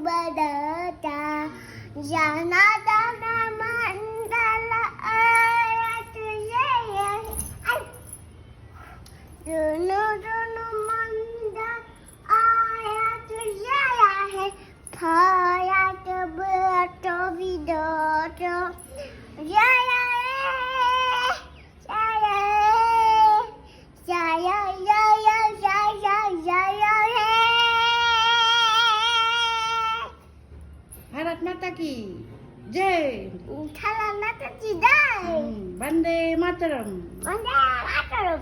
badata janadana mandala ayatu jaya dunu dunu manda ayatu jaya hai phayat bato vidoto jaya jaya jaya jaya jaya Bharat মাতা কি জয় খেলা না তো চিদাই বন্দে মাতরম মানে মাতরম